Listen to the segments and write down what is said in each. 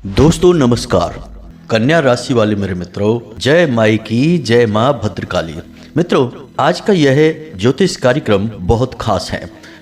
दोस्तों नमस्कार। कन्या राशि वाले मेरे मित्रों, जय माई की जय माँ भद्रकाली। मित्रों, आज का यह ज्योतिष कार्यक्रम बहुत खास है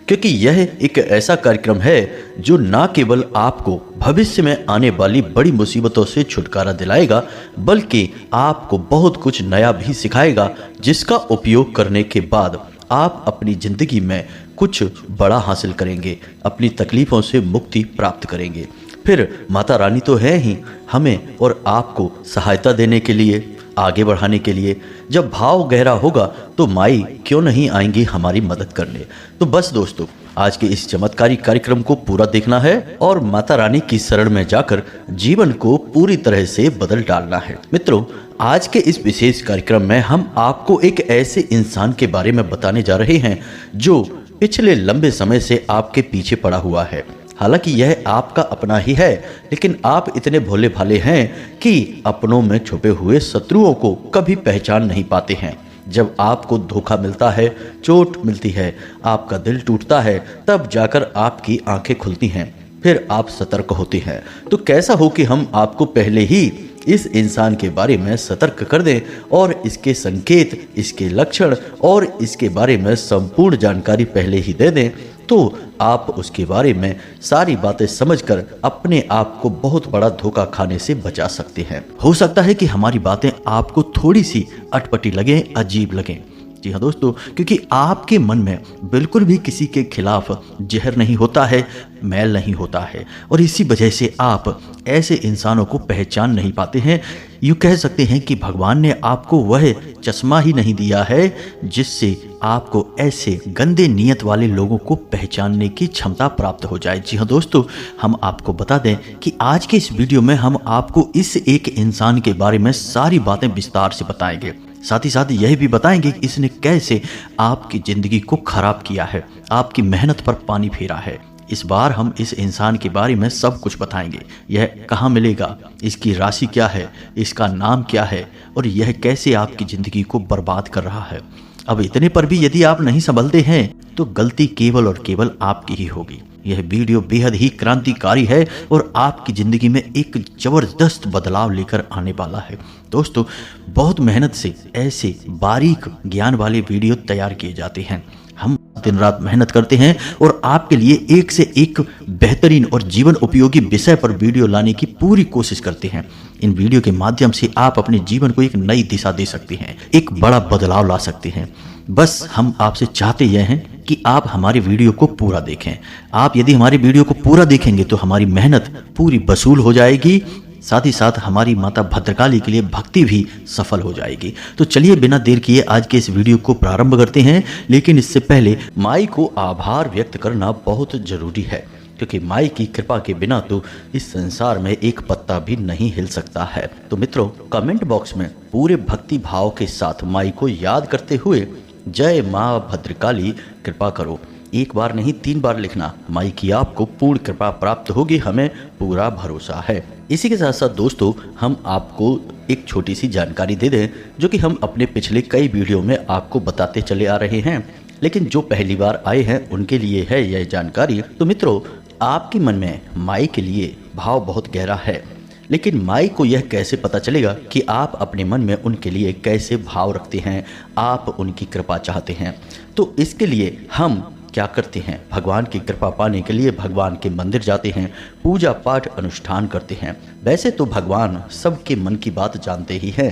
क्योंकि यह एक ऐसा कार्यक्रम है जो न केवल आपको भविष्य में आने वाली बड़ी मुसीबतों से छुटकारा दिलाएगा बल्कि आपको बहुत कुछ नया भी सिखाएगा, जिसका उपयोग करने के बाद आप अपनी जिंदगी में कुछ बड़ा हासिल करेंगे, अपनी तकलीफों से मुक्ति प्राप्त करेंगे। फिर माता रानी तो है ही हमें और आपको सहायता देने के लिए, आगे बढ़ाने के लिए। जब भाव गहरा होगा तो माई क्यों नहीं आएंगी हमारी मदद करने। तो बस दोस्तों, आज के इस चमत्कारी कार्यक्रम को पूरा देखना है और माता रानी की शरण में जाकर जीवन को पूरी तरह से बदल डालना है। मित्रों, आज के इस विशेष कार्यक्रम में हम आपको एक ऐसे इंसान के बारे में बताने जा रहे हैं जो पिछले लंबे समय से आपके पीछे पड़ा हुआ है। हालांकि यह आपका अपना ही है, लेकिन आप इतने भोले भाले हैं कि अपनों में छुपे हुए शत्रुओं को कभी पहचान नहीं पाते हैं। जब आपको धोखा मिलता है, चोट मिलती है, आपका दिल टूटता है, तब जाकर आपकी आंखें खुलती हैं, फिर आप सतर्क होते हैं। तो कैसा हो कि हम आपको पहले ही इस इंसान के बारे में सतर्क कर दें और इसके संकेत, इसके लक्षण और इसके बारे में संपूर्ण जानकारी पहले ही दे दें, तो आप उसके बारे में सारी बातें समझकर अपने आप को बहुत बड़ा धोखा खाने से बचा सकते हैं। हो सकता है कि हमारी बातें आपको थोड़ी सी अटपटी लगें, अजीब लगें। जी हाँ दोस्तों, क्योंकि आपके मन में बिल्कुल भी किसी के खिलाफ जहर नहीं होता है, मैल नहीं होता है, और इसी वजह से आप ऐसे इंसानों को पहचान नहीं पाते हैं। यूँ कह सकते हैं कि भगवान ने आपको वह चश्मा ही नहीं दिया है जिससे आपको ऐसे गंदे नीयत वाले लोगों को पहचानने की क्षमता प्राप्त हो जाए। जी हाँ दोस्तों, हम आपको बता दें कि आज के इस वीडियो में हम आपको इस एक इंसान के बारे में सारी बातें विस्तार से बताएंगे। साथ ही साथ यह भी बताएंगे कि इसने कैसे आपकी ज़िंदगी को खराब किया है, आपकी मेहनत पर पानी फेरा है। इस बार हम इस इंसान के बारे में सब कुछ बताएंगे। यह कहाँ मिलेगा, इसकी राशि क्या है, इसका नाम क्या है और यह कैसे आपकी ज़िंदगी को बर्बाद कर रहा है। अब इतने पर भी यदि आप नहीं संभलते हैं तो गलती केवल और केवल आपकी ही होगी। यह वीडियो बेहद ही क्रांतिकारी है और आपकी ज़िंदगी में एक ज़बरदस्त बदलाव लेकर आने वाला है। दोस्तों, बहुत मेहनत से ऐसे बारीक ज्ञान वाले वीडियो तैयार किए जाते हैं। हम दिन रात मेहनत करते हैं और आपके लिए एक से एक बेहतरीन और जीवन उपयोगी विषय पर वीडियो लाने की पूरी कोशिश करते हैं। इन वीडियो के माध्यम से आप अपने जीवन को एक नई दिशा दे सकते हैं, एक बड़ा बदलाव ला सकते हैं। बस हम आपसे चाहते यह हैं कि आप हमारी वीडियो को पूरा देखें। आप यदि हमारी वीडियो को पूरा देखेंगे तो हमारी मेहनत पूरी वसूल हो जाएगी, साथ ही साथ हमारी माता भद्रकाली के लिए भक्ति भी सफल हो जाएगी। तो चलिए बिना देर किए आज के इस वीडियो को प्रारंभ करते हैं। लेकिन इससे पहले माई को आभार व्यक्त करना बहुत जरूरी है, क्योंकि माई की कृपा के बिना तो इस संसार में एक पत्ता भी नहीं हिल सकता है। तो मित्रों, कमेंट बॉक्स में पूरे भक्ति भाव के साथ माई को याद करते हुए जय माँ भद्रकाली कृपा करो एक बार नहीं 3 बार लिखना। माई की आपको पूर्ण कृपा प्राप्त होगी, हमें पूरा भरोसा है। इसी के साथ साथ दोस्तों, हम आपको एक छोटी सी जानकारी दे दें जो कि हम अपने पिछले कई वीडियो में आपको बताते चले आ रहे हैं, लेकिन जो पहली बार आए हैं उनके लिए है यह जानकारी। तो मित्रों, आपके मन में माई के लिए भाव बहुत गहरा है, लेकिन माई को यह कैसे पता चलेगा कि आप अपने मन में उनके लिए कैसे भाव रखते हैं, आप उनकी कृपा चाहते हैं। तो इसके लिए हम क्या करते हैं, भगवान की कृपा पाने के लिए भगवान के मंदिर जाते हैं, पूजा पाठ अनुष्ठान करते हैं। वैसे तो भगवान सबके मन की बात जानते ही हैं,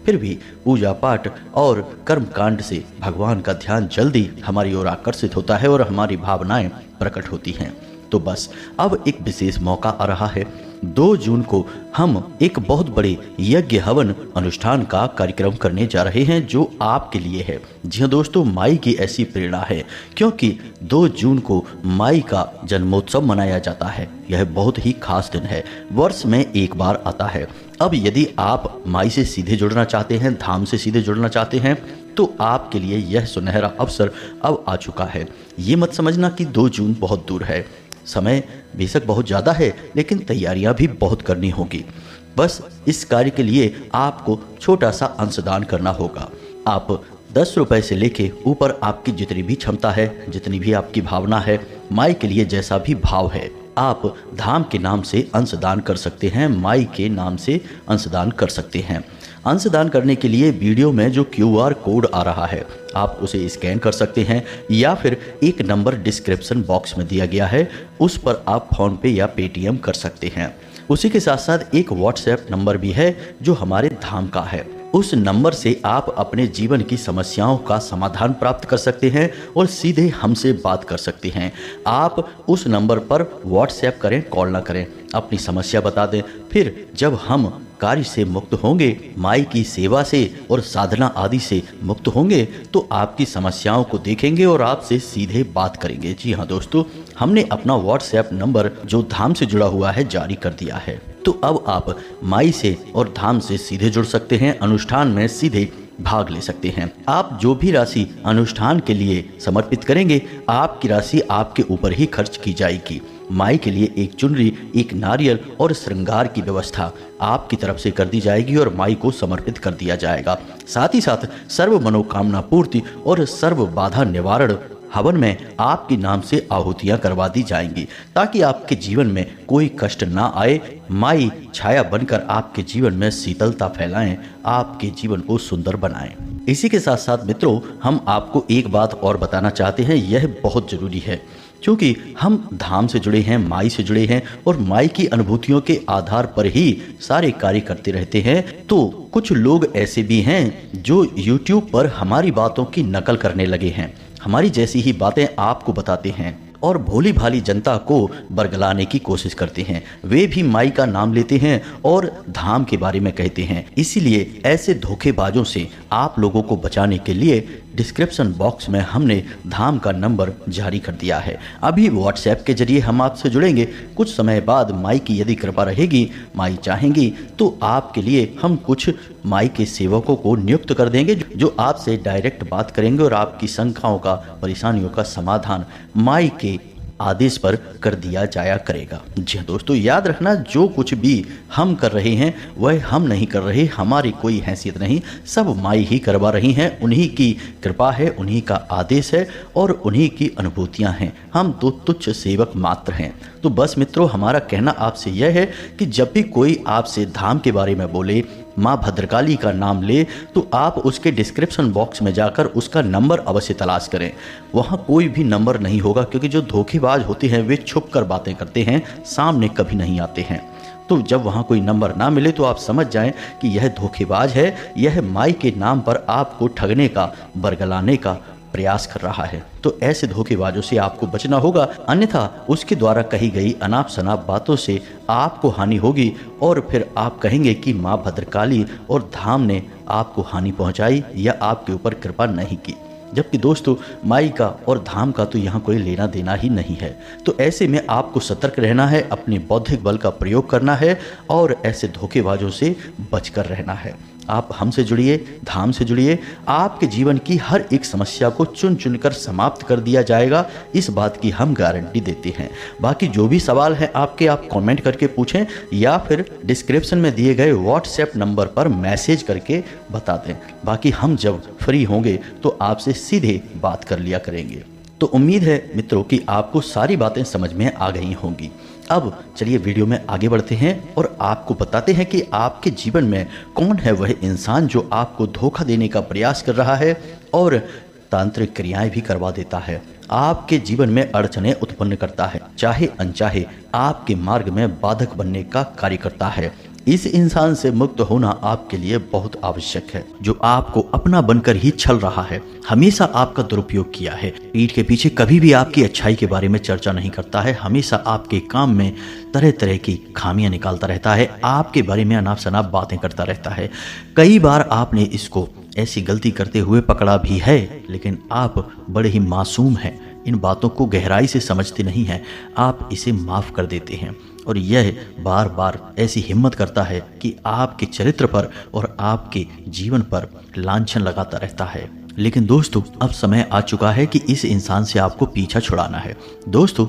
फिर भी पूजा पाठ और कर्म कांड से भगवान का ध्यान जल्दी हमारी ओर आकर्षित होता है और हमारी भावनाएं प्रकट होती हैं। तो बस अब एक विशेष मौका आ रहा है। 2 जून को हम एक बहुत बड़े यज्ञ हवन अनुष्ठान का कार्यक्रम करने जा रहे हैं जो आपके लिए है। जी हाँ दोस्तों, माई की ऐसी प्रेरणा है क्योंकि 2 जून को माई का जन्मोत्सव मनाया जाता है। यह बहुत ही खास दिन है, वर्ष में एक बार आता है। अब यदि आप माई से सीधे जुड़ना चाहते हैं, धाम से सीधे जुड़ना चाहते हैं, तो आपके लिए यह सुनहरा अवसर अब आ चुका है। ये मत समझना कि 2 जून बहुत दूर है, समय बेशक बहुत ज़्यादा है, लेकिन तैयारियां भी बहुत करनी होगी। बस इस कार्य के लिए आपको छोटा सा अंशदान करना होगा। आप 10 रुपए से लेके ऊपर आपकी जितनी भी क्षमता है, जितनी भी आपकी भावना है, माई के लिए जैसा भी भाव है, आप धाम के नाम से अंशदान कर सकते हैं, माई के नाम से अंशदान कर सकते हैं। अंशदान करने के लिए वीडियो में जो QR कोड आ रहा है आप उसे स्कैन कर सकते हैं, या फिर एक नंबर डिस्क्रिप्शन बॉक्स में दिया गया है, उस पर आप फ़ोनपे या पेटीएम कर सकते हैं। उसी के साथ साथ एक WhatsApp नंबर भी है जो हमारे धाम का है। उस नंबर से आप अपने जीवन की समस्याओं का समाधान प्राप्त कर सकते हैं और सीधे हमसे बात कर सकते हैं। आप उस नंबर पर WhatsApp करें, कॉल ना करें, अपनी समस्या बता दें। फिर जब हम कार्य से मुक्त होंगे, माई की सेवा से और साधना आदि से मुक्त होंगे, तो आपकी समस्याओं को देखेंगे और आपसे सीधे बात करेंगे। जी हाँ दोस्तों, हमने अपना WhatsApp नंबर जो धाम से जुड़ा हुआ है जारी कर दिया है। तो अब आप माई से और धाम से सीधे जुड़ सकते हैं, अनुष्ठान में सीधे भाग ले सकते हैं। आप जो भी राशि अनुष्ठान के लिए समर्पित करेंगे, आपकी राशि आपके ऊपर ही खर्च की जाएगी। माई के लिए एक चुनरी, एक नारियल और श्रृंगार की व्यवस्था आपकी तरफ से कर दी जाएगी और माई को समर्पित कर दिया जाएगा। साथ ही साथ सर्व मनोकामना पूर्ति और सर्व बाधा निवारण हवन में आपके नाम से आहुतियां करवा दी जाएंगी, ताकि आपके जीवन में कोई कष्ट ना आए। माई छाया बनकर आपके जीवन में शीतलता फैलाएं, आपके जीवन को सुंदर बनाएं। इसी के साथ साथ मित्रों, हम आपको एक बात और बताना चाहते हैं, यह बहुत जरूरी है, क्योंकि हम धाम से जुड़े हैं, माई से जुड़े हैं और माई की अनुभूतियों के आधार पर ही सारे कार्य करते रहते हैं। तो कुछ लोग ऐसे भी हैं जो YouTube पर हमारी बातों की नकल करने लगे हैं, हमारी जैसी ही बातें आपको बताते हैं और भोली भाली जनता को बरगलाने की कोशिश करते हैं। वे भी माई का नाम लेते हैं और धाम के बारे में कहते हैं। इसीलिए ऐसे धोखेबाजों से आप लोगों को बचाने के लिए डिस्क्रिप्शन बॉक्स में हमने धाम का नंबर जारी कर दिया है। अभी WhatsApp के जरिए हम आपसे जुड़ेंगे। कुछ समय बाद माई की यदि कृपा रहेगी, माई चाहेंगी, तो आपके लिए हम कुछ माई के सेवकों को नियुक्त कर देंगे जो आपसे डायरेक्ट बात करेंगे और आपकी शंकाओं का, परेशानियों का समाधान माई के आदेश पर कर दिया जाया करेगा। जी दोस्तों, याद रखना, जो कुछ भी हम कर रहे हैं वह हम नहीं कर रहे, हमारी कोई हैसियत नहीं, सब माई ही करवा रही हैं। उन्हीं की कृपा है, उन्हीं का आदेश है और उन्हीं की अनुभूतियां हैं। हम तो तुच्छ सेवक मात्र हैं। तो बस मित्रों, हमारा कहना आपसे यह है कि जब भी कोई आपसे धाम के बारे में बोले, माँ भद्रकाली का नाम ले, तो आप उसके डिस्क्रिप्शन बॉक्स में जाकर उसका नंबर अवश्य तलाश करें। वहाँ कोई भी नंबर नहीं होगा, क्योंकि जो धोखेबाज होते हैं वे छुप कर बातें करते हैं, सामने कभी नहीं आते हैं। तो जब वहाँ कोई नंबर ना मिले तो आप समझ जाएं कि यह धोखेबाज है, यह माई के नाम पर आपको ठगने का, बरगलाने का प्रयास कर रहा है। तो ऐसे धोखेबाजों से आपको बचना होगा, अन्यथा उसके द्वारा कही गई अनाप शनाप बातों से आपको हानि होगी और फिर आप कहेंगे कि माँ भद्रकाली और धाम ने आपको हानि पहुंचाई या आपके ऊपर कृपा नहीं की। जबकि दोस्तों, माई का और धाम का तो यहाँ कोई लेना देना ही नहीं है। तो ऐसे में आपको सतर्क रहना है, अपने बौद्धिक बल का प्रयोग करना है और ऐसे धोखेबाजों से बचकर रहना है। आप हमसे जुड़िए, धाम से जुड़िए, आपके जीवन की हर एक समस्या को चुन चुनकर समाप्त कर दिया जाएगा, इस बात की हम गारंटी देते हैं। बाकी जो भी सवाल है आपके, आप कमेंट करके पूछें या फिर डिस्क्रिप्शन में दिए गए WhatsApp नंबर पर मैसेज करके बता दें। बाकी हम जब फ्री होंगे तो आपसे सीधे बात कर लिया करेंगे। तो उम्मीद है मित्रों कि आपको सारी बातें समझ में आ गई होंगी। अब चलिए वीडियो में आगे बढ़ते हैं और आपको बताते हैं कि आपके जीवन में कौन है वह इंसान जो आपको धोखा देने का प्रयास कर रहा है और तांत्रिक क्रियाएं भी करवा देता है, आपके जीवन में अड़चनें उत्पन्न करता है, चाहे अनचाहे आपके मार्ग में बाधक बनने का कार्य करता है। इस इंसान से मुक्त होना आपके लिए बहुत आवश्यक है, जो आपको अपना बनकर ही छल रहा है, हमेशा आपका दुरुपयोग किया है, पीठ के पीछे कभी भी आपकी अच्छाई के बारे में चर्चा नहीं करता है, हमेशा आपके काम में तरह तरह की खामियां निकालता रहता है, आपके बारे में अनाप शनाप बातें करता रहता है। कई बार आपने इसको ऐसी गलती करते हुए पकड़ा भी है, लेकिन आप बड़े ही मासूम हैं, इन बातों को गहराई से समझते नहीं हैं, आप इसे माफ़ कर देते हैं और यह बार बार ऐसी हिम्मत करता है कि आपके चरित्र पर और आपके जीवन पर लांछन लगाता रहता है। लेकिन दोस्तों, अब समय आ चुका है कि इस इंसान से आपको पीछा छुड़ाना है। दोस्तों,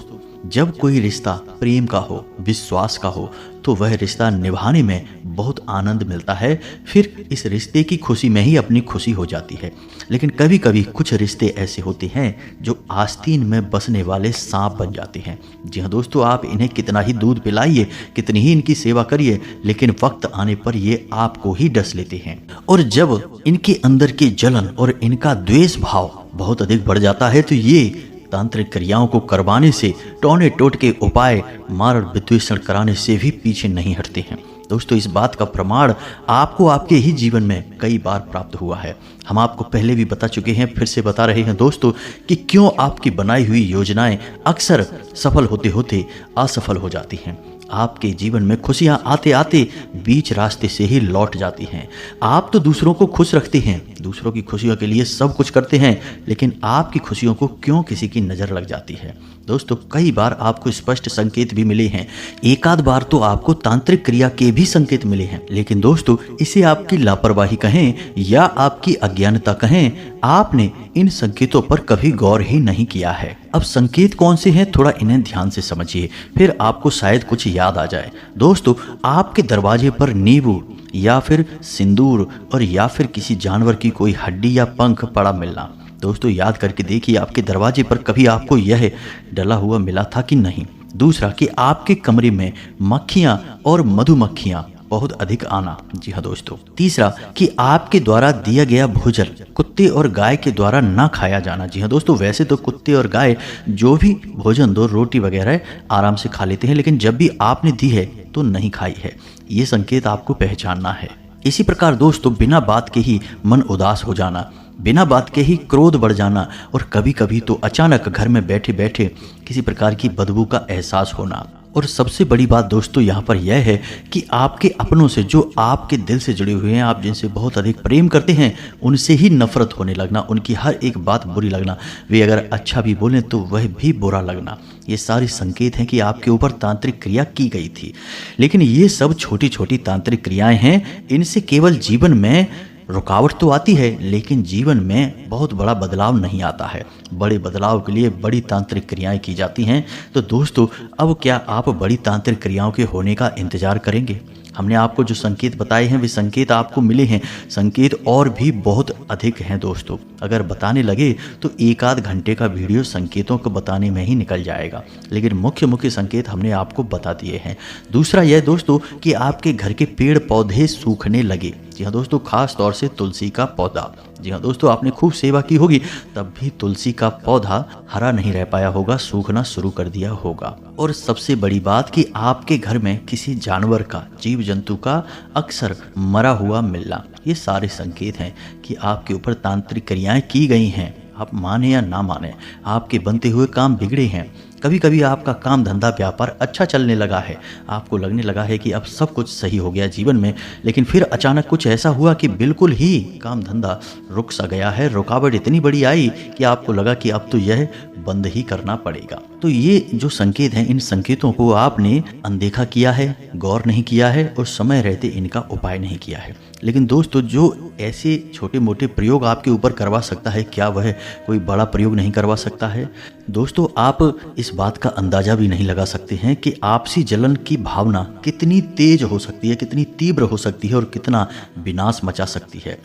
जब कोई रिश्ता प्रेम का हो, विश्वास का हो, तो तो वह रिश्ता निभाने में बहुत आनंद मिलता है, फिर इस रिश्ते की खुशी में ही अपनी खुशी हो जाती है। लेकिन कभी कभी कुछ रिश्ते ऐसे होते हैं जो आस्तीन में बसने वाले सांप बन जाते हैं। जी हाँ दोस्तों, आप इन्हें कितना ही दूध पिलाइए, कितनी ही इनकी सेवा करिए, लेकिन वक्त आने पर ये आपको ही डस लेते हैं। और जब इनके अंदर की जलन और इनका द्वेष भाव बहुत अधिक बढ़ जाता है तो ये तांत्रिक क्रियाओं को करवाने से, टोने टोट के उपाय, मारण विद्वेषण कराने से भी पीछे नहीं हटते हैं। दोस्तों, इस बात का प्रमाण आपको आपके ही जीवन में कई बार प्राप्त हुआ है। हम आपको पहले भी बता चुके हैं, फिर से बता रहे हैं दोस्तों कि क्यों आपकी बनाई हुई योजनाएं अक्सर सफल होते होते असफल हो जाती हैं। आपके जीवन में खुशियां आते आते बीच रास्ते से ही लौट जाती हैं। आप तो दूसरों को खुश रखते हैं, दूसरों की खुशियों के लिए सब कुछ करते हैं, लेकिन आपकी खुशियों को क्यों किसी की नज़र लग जाती है। दोस्तों, कई बार आपको स्पष्ट संकेत भी मिले हैं, एक आध बार तो आपको तांत्रिक क्रिया के भी संकेत मिले हैं, लेकिन दोस्तों इसे आपकी लापरवाही कहें या आपकी अज्ञानता कहें, आपने इन संकेतों पर कभी गौर ही नहीं किया है। अब संकेत कौन से हैं, थोड़ा इन्हें ध्यान से समझिए, फिर आपको शायद कुछ याद आ जाए। दोस्तों, आपके दरवाजे पर नींबू या फिर सिंदूर और या फिर किसी जानवर की कोई हड्डी या पंख पड़ा मिलना। दोस्तों, याद करके देखिए आपके दरवाजे पर कभी आपको यह डला हुआ मिला था कि नहीं। दूसरा, कि आपके कमरे में मक्खियां और मधुमक्खियां बहुत अधिक आना। जी हाँ दोस्तों। तीसरा, कि आपके द्वारा दिया गया भोजन कुत्ते और गाय के द्वारा ना खाया जाना। जी हाँ दोस्तों, वैसे तो कुत्ते और गाय जो भी भोजन दो, रोटी वगैरह आराम से खा लेते हैं, लेकिन जब भी आपने दी है तो नहीं खाई है। ये संकेत आपको पहचानना है। इसी प्रकार दोस्तों, बिना बात के ही मन उदास हो जाना, बिना बात के ही क्रोध बढ़ जाना और कभी कभी तो अचानक घर में बैठे बैठे किसी प्रकार की बदबू का एहसास होना। और सबसे बड़ी बात दोस्तों यहाँ पर यह है कि आपके अपनों से, जो आपके दिल से जुड़े हुए हैं, आप जिनसे बहुत अधिक प्रेम करते हैं, उनसे ही नफरत होने लगना, उनकी हर एक बात बुरी लगना, वे अगर अच्छा भी बोलें तो वह भी बुरा लगना। ये सारे संकेत हैं कि आपके ऊपर तांत्रिक क्रिया की गई थी। लेकिन ये सब छोटी छोटी तांत्रिक क्रियाएं हैं, इनसे केवल जीवन में रुकावट तो आती है, लेकिन जीवन में बहुत बड़ा बदलाव नहीं आता है। बड़े बदलाव के लिए बड़ी तांत्रिक क्रियाएं की जाती हैं। तो दोस्तों, अब क्या आप बड़ी तांत्रिक क्रियाओं के होने का इंतजार करेंगे? हमने आपको जो संकेत बताए हैं वे संकेत आपको मिले हैं, संकेत और भी बहुत अधिक हैं दोस्तों। अगर बताने लगे तो एक आध घंटे का वीडियो संकेतों को बताने में ही निकल जाएगा, लेकिन मुख्य मुख्य संकेत हमने आपको बता दिए हैं। दूसरा यह दोस्तों कि आपके घर के पेड़ पौधे सूखने लगे। जी हाँ दोस्तों, खास तौर से तुलसी का पौधा। जी हाँ दोस्तों, आपने खूब सेवा की होगी, तब भी तुलसी का पौधा हरा नहीं रह पाया होगा, सूखना शुरू कर दिया होगा। और सबसे बड़ी बात कि आपके घर में किसी जानवर का, जीव जंतु का अक्सर मरा हुआ मिलना, ये सारे संकेत हैं कि आपके ऊपर तांत्रिक क्रियाएं की गई हैं। आप माने या ना माने, आपके बनते हुए काम बिगड़े हैं। कभी कभी आपका काम धंधा व्यापार अच्छा चलने लगा है, आपको लगने लगा है कि अब सब कुछ सही हो गया जीवन में, लेकिन फिर अचानक कुछ ऐसा हुआ कि बिल्कुल ही काम धंधा रुक सा गया है। रुकावट इतनी बड़ी आई कि आपको लगा कि अब तो यह बंद ही करना पड़ेगा। तो ये जो संकेत हैं, इन संकेतों को आपने अनदेखा किया है, गौर नहीं किया है और समय रहते इनका उपाय नहीं किया है। लेकिन दोस्तों, जो ऐसे छोटे मोटे प्रयोग आपके ऊपर करवा सकता है, क्या वह कोई बड़ा प्रयोग नहीं करवा सकता है? दोस्तों, आप इस बात का अंदाजा भी नहीं लगा सकते हैं कि आपसी जलन की भावना कितनी तेज हो सकती है, कितनी तीव्र हो सकती है और कितना विनाश मचा सकती है।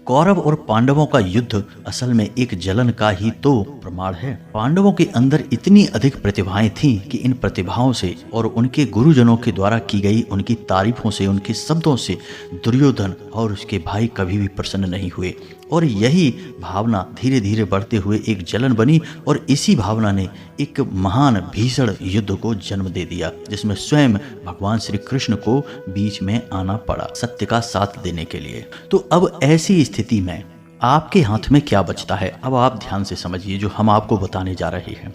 कौरव और पांडवों का युद्ध असल में एक जलन का ही तो प्रमाण है। पांडवों के अंदर इतनी अधिक प्रतिभाएं थीं कि इन प्रतिभाओं से और उनके गुरुजनों के द्वारा की गई उनकी तारीफों से, उनके शब्दों से दुर्योधन और उसके भाई कभी भी प्रसन्न नहीं हुए। और यही भावना धीरे धीरे बढ़ते हुए एक जलन बनी और इसी भावना ने एक महान भीषण युद्ध को जन्म दे दिया, जिसमें स्वयं भगवान श्री कृष्ण को बीच में आना पड़ा सत्य का साथ देने के लिए। तो अब ऐसी स्थिति में आपके हाथ में क्या बचता है? अब आप ध्यान से समझिए जो हम आपको बताने जा रहे हैं।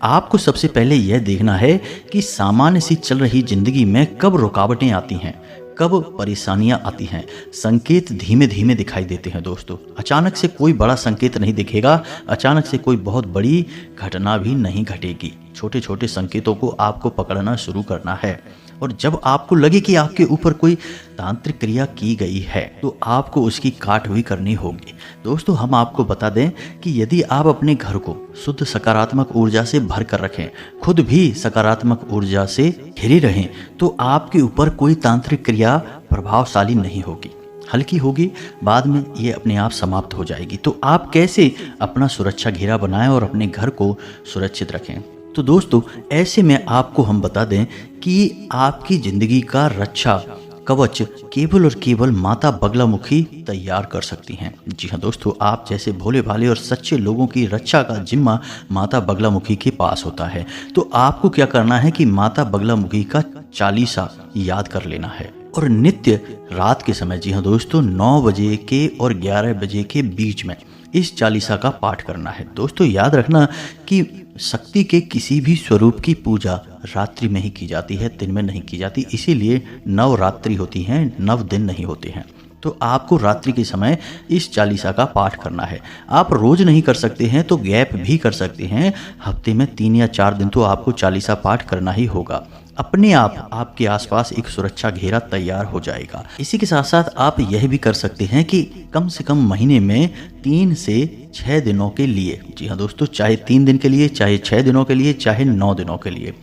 आपको सबसे पहले यह देखना है कि सामान्य सी चल रही जिंदगी में कब रुकावटें आती हैं, कब परेशानियां आती हैं। संकेत धीमे धीमे दिखाई देते हैं दोस्तों। अचानक से कोई बड़ा संकेत नहीं दिखेगा, अचानक से कोई बहुत बड़ी घटना भी नहीं घटेगी। छोटे छोटे संकेतों को आपको पकड़ना शुरू करना है। और जब आपको लगे कि आपके ऊपर कोई तांत्रिक क्रिया की गई है तो आपको उसकी काट हुई करनी होगी। दोस्तों, हम आपको बता दें कि यदि आप अपने घर को शुद्ध सकारात्मक ऊर्जा से भर कर रखें, खुद भी सकारात्मक ऊर्जा से घिरे रहें, तो आपके ऊपर कोई तांत्रिक क्रिया प्रभावशाली नहीं होगी, हल्की होगी, बाद में ये अपने आप समाप्त हो जाएगी। तो आप कैसे अपना सुरक्षा घेरा बनाएं और अपने घर को सुरक्षित रखें? तो दोस्तों, ऐसे में आपको हम बता दें कि आपकी जिंदगी का रक्षा कवच केवल और केवल माता बगलामुखी तैयार कर सकती हैं। जी हाँ दोस्तों, आप जैसे भोले भाले और सच्चे लोगों की रक्षा का जिम्मा माता बगलामुखी के पास होता है। तो आपको क्या करना है कि माता बगलामुखी का चालीसा याद कर लेना है और नित्य रात के समय, जी हाँ दोस्तों, 9 बजे के और 11 बजे के बीच में इस चालीसा का पाठ करना है। दोस्तों, याद रखना कि शक्ति के किसी भी स्वरूप की पूजा रात्रि में ही की जाती है, दिन में नहीं की जाती। इसीलिए नवरात्रि होती हैं, 9 दिन नहीं होते हैं। तो आपको रात्रि के समय इस चालीसा का पाठ करना है। आप रोज नहीं कर सकते हैं तो गैप भी कर सकते हैं, हफ्ते में 3 या 4 दिन तो आपको चालीसा पाठ करना ही होगा। अपने आप आपके आसपास एक सुरक्षा घेरा तैयार हो जाएगा। इसी के साथ साथ आप यह भी कर सकते हैं कि कम से कम महीने में 3 से 6 दिनों के लिए, जी हाँ दोस्तों, चाहे 3 दिन के लिए, चाहे 6 दिनों के लिए, चाहे 9 दिनों के लिए,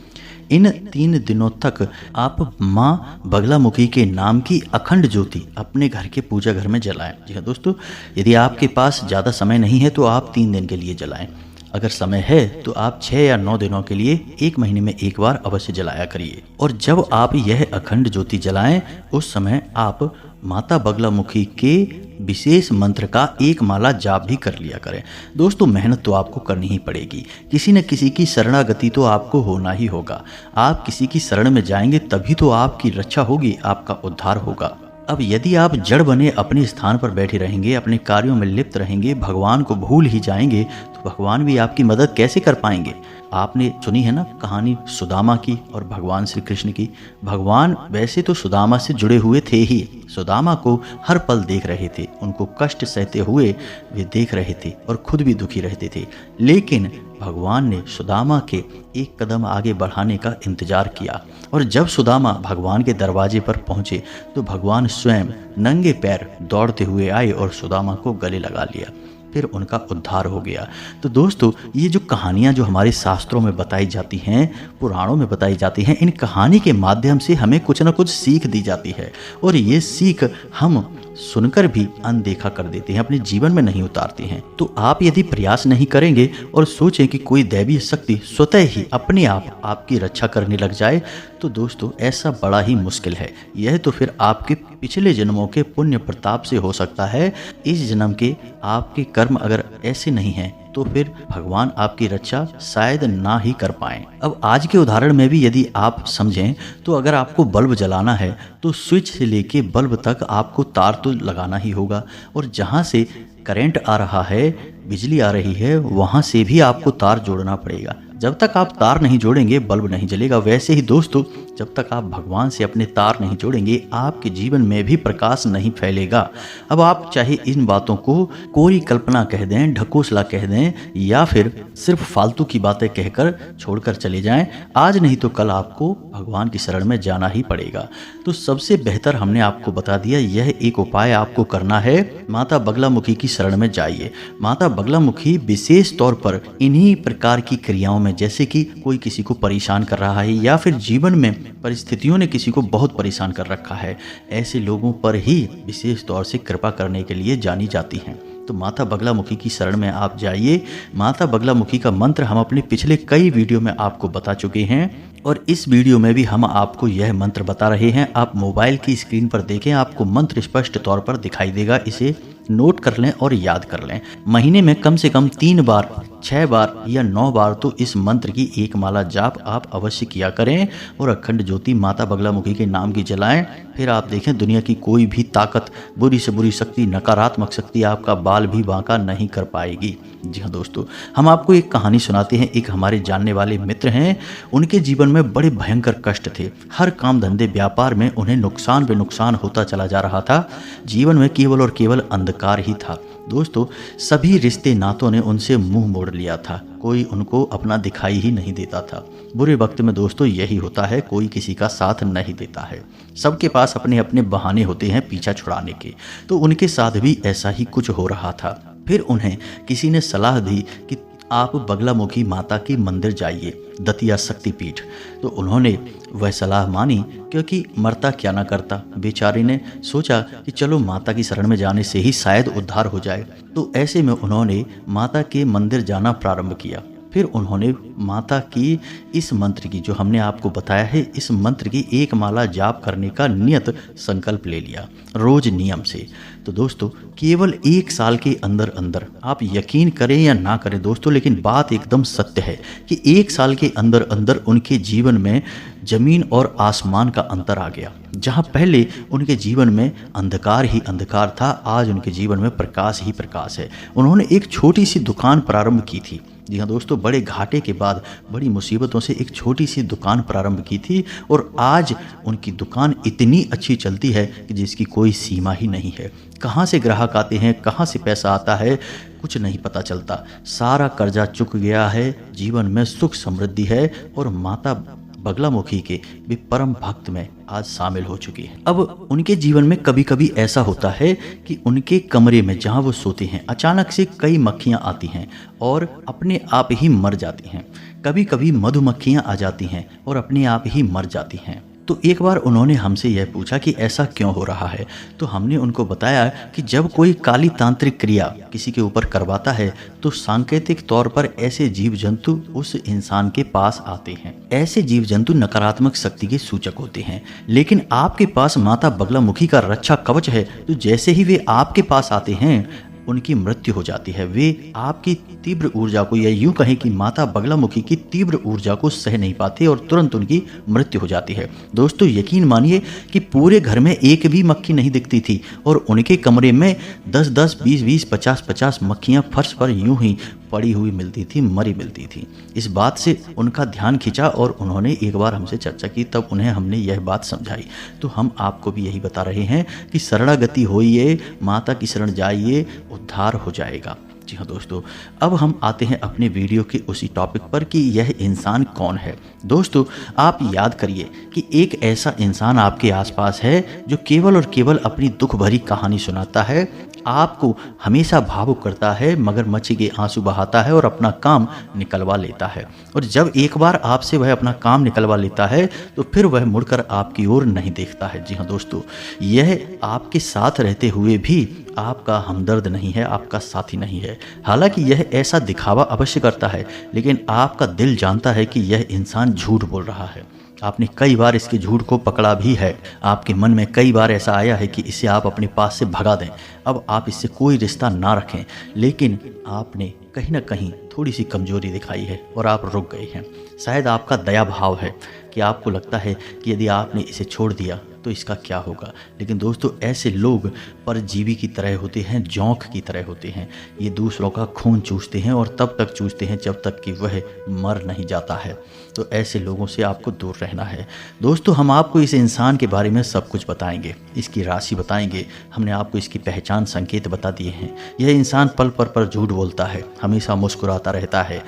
इन 3 दिनों तक आप माँ बगलामुखी के नाम की अखंड ज्योति अपने घर के पूजा घर में जलाएं। जी हाँ दोस्तों, यदि आपके पास ज़्यादा समय नहीं है तो आप 3 दिन के लिए जलाएं। अगर समय है तो आप 6 या 9 दिनों के लिए 1 महीने में एक बार अवश्य जलाया करिए। और जब आप यह अखंड ज्योति जलाएं, उस समय आप माता बगलामुखी के विशेष मंत्र का एक माला जाप भी कर लिया करें। दोस्तों, मेहनत तो आपको करनी ही पड़ेगी, किसी न किसी की शरणागति तो आपको होना ही होगा। आप किसी की शरण में जाएंगे तभी तो आपकी रक्षा होगी, आपका उद्धार होगा। अब यदि आप जड़ बने अपने स्थान पर बैठे रहेंगे, अपने कार्यों में लिप्त रहेंगे, भगवान को भूल ही जाएंगे, तो भगवान भी आपकी मदद कैसे कर पाएंगे? आपने सुनी है ना कहानी सुदामा की और भगवान श्री कृष्ण की। भगवान वैसे तो सुदामा से जुड़े हुए थे ही, सुदामा को हर पल देख रहे थे, उनको कष्ट सहते हुए वे देख रहे थे और खुद भी दुखी रहते थे। लेकिन भगवान ने सुदामा के एक कदम आगे बढ़ाने का इंतजार किया और जब सुदामा भगवान के दरवाजे पर पहुंचे तो भगवान स्वयं नंगे पैर दौड़ते हुए आए और सुदामा को गले लगा लिया। फिर उनका उद्धार हो गया। तो दोस्तों, ये जो कहानियाँ जो हमारे शास्त्रों में बताई जाती हैं, पुराणों में बताई जाती हैं, इन कहानी के माध्यम से हमें कुछ ना कुछ सीख दी जाती है और ये सीख हम सुनकर भी अनदेखा कर देते हैं, अपने जीवन में नहीं उतारते हैं। तो आप यदि प्रयास नहीं करेंगे और सोचें कि कोई दैवीय शक्ति स्वतः ही अपने आप आपकी रक्षा करने लग जाए, तो दोस्तों ऐसा बड़ा ही मुश्किल है। यह तो फिर आपके पिछले जन्मों के पुण्य प्रताप से हो सकता है। इस जन्म के आपके कर्म अगर ऐसे नहीं हैं तो फिर भगवान आपकी रक्षा शायद ना ही कर पाएं। अब आज के उदाहरण में भी यदि आप समझें तो अगर आपको बल्ब जलाना है तो स्विच से लेके बल्ब तक आपको तार तो लगाना ही होगा और जहाँ से करंट आ रहा है, बिजली आ रही है, वहाँ से भी आपको तार जोड़ना पड़ेगा। जब तक आप तार नहीं जोड़ेंगे बल्ब नहीं जलेगा। वैसे ही दोस्तों, जब तक आप भगवान से अपने तार नहीं जोड़ेंगे आपके जीवन में भी प्रकाश नहीं फैलेगा। अब आप चाहे इन बातों को कोरी कल्पना कह दें, ढकोसला कह दें या फिर सिर्फ फालतू की बातें कहकर छोड़कर चले जाएं, आज नहीं तो कल आपको भगवान की शरण में जाना ही पड़ेगा। तो सबसे बेहतर हमने आपको बता दिया, यह एक उपाय आपको करना है। माता बगलामुखी की शरण में जाइए। माता बगलामुखी विशेष तौर पर इन्हीं प्रकार की क्रियाओं में, जैसे कि कोई किसी को परेशान कर रहा है या फिर जीवन में परिस्थितियों ने किसी को बहुत परेशान कर रखा है, ऐसे लोगों पर ही विशेष तौर से कृपा करने के लिए जानी जाती हैं। तो माता बगलामुखी की शरण में आप जाइए। माता बगलामुखी का मंत्र हम अपने पिछले कई वीडियो में आपको बता चुके हैं और इस वीडियो में भी हम आपको यह मंत्र बता रहे हैं। आप मोबाइल की स्क्रीन पर देखें, आपको मंत्र स्पष्ट तौर पर दिखाई देगा। इसे नोट कर लें और याद कर लें। महीने में कम से कम 3 बार, 6 बार या 9 बार तो इस मंत्र की एक माला जाप आप अवश्य किया करें और अखंड ज्योति माता बगलामुखी के नाम की जलाएं। फिर आप देखें, दुनिया की कोई भी ताकत, बुरी से बुरी शक्ति, नकारात्मक शक्ति आपका बाल भी बांका नहीं कर पाएगी। जी हाँ दोस्तों, हम आपको एक कहानी सुनाते हैं। एक हमारे जानने वाले मित्र हैं, उनके जीवन में बड़े भयंकर कष्ट थे। हर काम धंधे व्यापार में उन्हें नुकसान पे नुकसान होता चला जा रहा था। जीवन में केवल और केवल अंधकार ही था। दोस्तों, सभी रिश्ते नातों ने उनसे मुंह मोड़ लिया था। कोई उनको अपना दिखाई ही नहीं देता था। बुरे वक्त में दोस्तों यही होता है, कोई किसी का साथ नहीं देता है। सबके पास अपने अपने बहाने होते हैं पीछा छुड़ाने के। तो उनके साथ भी ऐसा ही कुछ हो रहा था। फिर उन्हें किसी ने सलाह दी कि आप बगलामुखी माता के मंदिर जाइए, दतिया शक्तिपीठ। तो उन्होंने वह सलाह मानी, क्योंकि मरता क्या ना करता। बेचारी ने सोचा कि चलो माता की शरण में जाने से ही शायद उद्धार हो जाए। तो ऐसे में उन्होंने माता के मंदिर जाना प्रारंभ किया। फिर उन्होंने माता की इस मंत्र की, जो हमने आपको बताया है, इस मंत्र की एक माला जाप करने का नियत संकल्प ले लिया, रोज नियम से। तो दोस्तों केवल 1 साल के अंदर अंदर, आप यकीन करें या ना करें दोस्तों, लेकिन बात एकदम सत्य है कि 1 साल के अंदर अंदर उनके जीवन में जमीन और आसमान का अंतर आ गया। जहां पहले उनके जीवन में अंधकार ही अंधकार था, आज उनके जीवन में प्रकाश ही प्रकाश है। उन्होंने एक छोटी सी दुकान प्रारंभ की थी। जी हाँ दोस्तों, बड़े घाटे के बाद, बड़ी मुसीबतों से एक छोटी सी दुकान प्रारंभ की थी, और आज उनकी दुकान इतनी अच्छी चलती है कि जिसकी कोई सीमा ही नहीं है। कहाँ से ग्राहक आते हैं, कहाँ से पैसा आता है, कुछ नहीं पता चलता। सारा कर्जा चुक गया है, जीवन में सुख समृद्धि है, और माता बगलामुखी के भी परम भक्त में आज शामिल हो चुकी है। अब उनके जीवन में कभी कभी ऐसा होता है कि उनके कमरे में जहां वो सोते हैं, अचानक से कई मक्खियां आती हैं और अपने आप ही मर जाती हैं। कभी कभी मधुमक्खियां आ जाती हैं और अपने आप ही मर जाती हैं। तो एक बार उन्होंने हमसे यह पूछा कि ऐसा क्यों हो रहा है। तो हमने उनको बताया कि जब कोई काली तांत्रिक क्रिया किसी के ऊपर करवाता है तो सांकेतिक तौर पर ऐसे जीव जंतु उस इंसान के पास आते हैं। ऐसे जीव जंतु नकारात्मक शक्ति के सूचक होते हैं। लेकिन आपके पास माता बगलामुखी का रक्षा कवच है, तो जैसे ही वे आपके पास आते हैं उनकी मृत्यु हो जाती है। वे आपकी तीव्र ऊर्जा को, या यूं कहें कि माता बगलामुखी की तीव्र ऊर्जा को सह नहीं पाते और तुरंत उनकी मृत्यु हो जाती है। दोस्तों यकीन मानिए कि पूरे घर में एक भी मक्खी नहीं दिखती थी, और उनके कमरे में 10-10, 20-20, 50-50 मक्खियां फर्श पर यूं ही पड़ी हुई मिलती थी, मरी मिलती थी। इस बात से उनका ध्यान खिंचा और उन्होंने एक बार हमसे चर्चा की, तब उन्हें हमने यह बात समझाई। तो हम आपको भी यही बता रहे हैं कि शरणागति होइए, माता की शरण जाइए, उद्धार हो जाएगा। जी हाँ दोस्तों, अब हम आते हैं अपने वीडियो के उसी टॉपिक पर कि यह इंसान कौन है। दोस्तों आप याद करिए कि एक ऐसा इंसान आपके आसपास है जो केवल और केवल अपनी दुख भरी कहानी सुनाता है, आपको हमेशा भावुक करता है, मगरमच्छ के आंसू बहाता है और अपना काम निकलवा लेता है। और जब एक बार आपसे वह अपना काम निकलवा लेता है तो फिर वह मुड़कर आपकी ओर नहीं देखता है। जी हाँ दोस्तों, यह आपके साथ रहते हुए भी आपका हमदर्द नहीं है, आपका साथी नहीं है। हालांकि यह ऐसा दिखावा अवश्य करता है, लेकिन आपका दिल जानता है कि यह इंसान झूठ बोल रहा है। आपने कई बार इसके झूठ को पकड़ा भी है। आपके मन में कई बार ऐसा आया है कि इसे आप अपने पास से भगा दें, अब आप इससे कोई रिश्ता ना रखें, लेकिन आपने कहीं ना कहीं थोड़ी सी कमजोरी दिखाई है और आप रुक गए हैं। शायद आपका दया भाव है कि आपको लगता है कि यदि आपने इसे छोड़ दिया तो इसका क्या होगा। लेकिन दोस्तों ऐसे लोग परजीवी की तरह होते हैं, जोंक की तरह होते हैं। ये दूसरों का खून चूसते हैं और तब तक चूसते हैं जब तक कि वह मर नहीं जाता है। तो ऐसे लोगों से आपको दूर रहना है। दोस्तों हम आपको इस इंसान के बारे में सब कुछ बताएंगे, इसकी राशि बताएंगे, हमने आपको इसकी पहचान संकेत बता दिए हैं। यह इंसान पल पर झूठ बोलता है, हमेशा मुस्कुराता रहता है,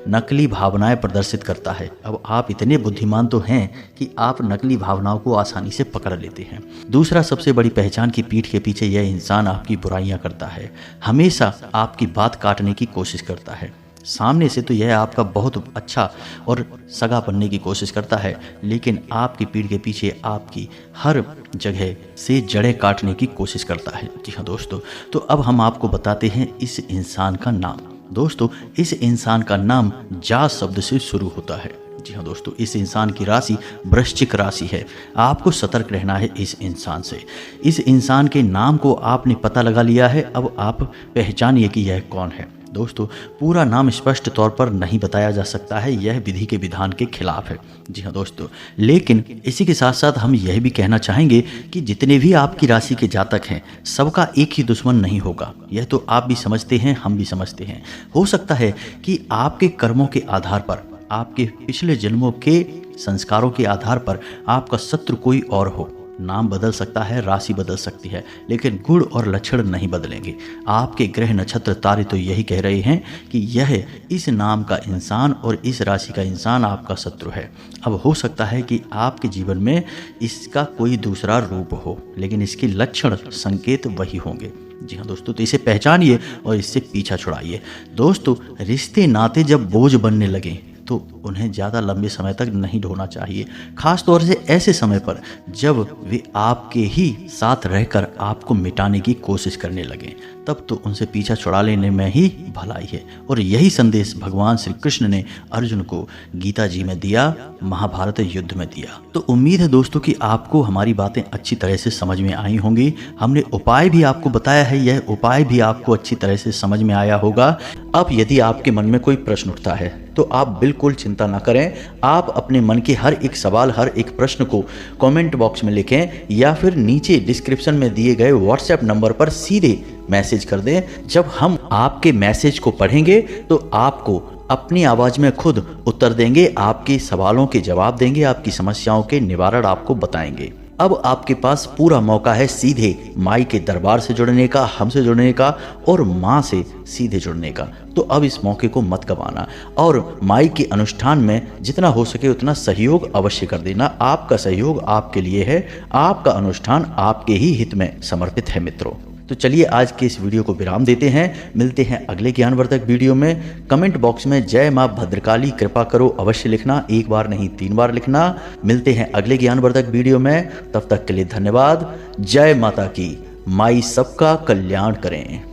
नकली भावनाएं प्रदर्शित करता है। अब आप इतने बुद्धिमान तो हैं कि आप नकली भावनाओं को आसानी से पकड़ लेते हैं। दूसरा सबसे बड़ी पहचान की पीठ के पीछे यह इंसान आपकी बुराइयां करता है, हमेशा आपकी बात काटने की कोशिश करता है। सामने से तो यह आपका बहुत अच्छा और सगा बनने की कोशिश करता है, लेकिन आपकी पीठ के पीछे आपकी हर जगह से जड़ें काटने की कोशिश करता है। जी हाँ दोस्तों, तो अब हम आपको बताते हैं इस इंसान का नाम। दोस्तों इस इंसान का नाम जा शब्द से शुरू होता है। जी हाँ दोस्तों, इस इंसान की राशि वृश्चिक राशि है। आपको सतर्क रहना है इस इंसान से। इस इंसान के नाम को आपने पता लगा लिया है, अब आप पहचानिए कि यह कौन है। दोस्तों पूरा नाम स्पष्ट तौर पर नहीं बताया जा सकता है, यह विधि के विधान के खिलाफ है। जी हाँ दोस्तों, लेकिन इसी के साथ साथ हम यह भी कहना चाहेंगे कि जितने भी आपकी राशि के जातक हैं सबका एक ही दुश्मन नहीं होगा। यह तो आप भी समझते हैं, हम भी समझते हैं। हो सकता है कि आपके कर्मों के आधार पर, आपके पिछले जन्मों के संस्कारों के आधार पर आपका शत्रु कोई और हो, नाम बदल सकता है, राशि बदल सकती है, लेकिन गुण और लक्षण नहीं बदलेंगे। आपके ग्रह नक्षत्र तारे तो यही कह रहे हैं कि यह इस नाम का इंसान और इस राशि का इंसान आपका शत्रु है। अब हो सकता है कि आपके जीवन में इसका कोई दूसरा रूप हो, लेकिन इसके लक्षण संकेत वही होंगे। जी हाँ दोस्तों, तो इसे पहचानिए और इससे पीछा छुड़ाइए। दोस्तों, रिश्ते नाते जब बोझ बनने लगें तो उन्हें ज़्यादा लंबे समय तक नहीं ढोना चाहिए, खास तौर से ऐसे समय पर जब वे आपके ही साथ रहकर आपको मिटाने की कोशिश करने लगें। तब तो उनसे पीछा छुड़ा लेने में ही भलाई है। और यही संदेश भगवान श्री कृष्ण ने अर्जुन को गीता जी में दिया, महाभारत युद्ध में दिया। तो उम्मीद है दोस्तों कि आपको हमारी बातें अच्छी तरह से समझ में आई होंगी। हमने उपाय भी आपको बताया है, यह उपाय भी आपको अच्छी तरह से समझ में आया होगा। अब यदि आपके मन में कोई प्रश्न उठता है तो आप बिल्कुल चिंता ना करें। आप अपने मन के हर एक सवाल, हर एक प्रश्न को कमेंट बॉक्स में लिखें या फिर नीचे डिस्क्रिप्शन में दिए गए व्हाट्सएप नंबर पर सीधे मैसेज कर दें। जब हम आपके मैसेज को पढ़ेंगे तो आपको अपनी आवाज़ में खुद उत्तर देंगे, आपके सवालों के जवाब देंगे, आपकी समस्याओं के निवारण आपको बताएंगे। अब आपके पास पूरा मौका है सीधे माई के दरबार से जुड़ने का, हमसे जुड़ने का और माँ से सीधे जुड़ने का। तो अब इस मौके को मत गंवाना और माई के अनुष्ठान में जितना हो सके उतना सहयोग अवश्य कर देना। आपका सहयोग आपके लिए है, आपका अनुष्ठान आपके ही हित में समर्पित है मित्रों। तो चलिए आज के इस वीडियो को विराम देते हैं। मिलते हैं अगले ज्ञानवर्धक वीडियो में। कमेंट बॉक्स में जय माँ भद्रकाली कृपा करो अवश्य लिखना, एक बार नहीं 3 बार लिखना। मिलते हैं अगले ज्ञानवर्धक वीडियो में, तब तक के लिए धन्यवाद। जय माता की, माई सबका कल्याण करें।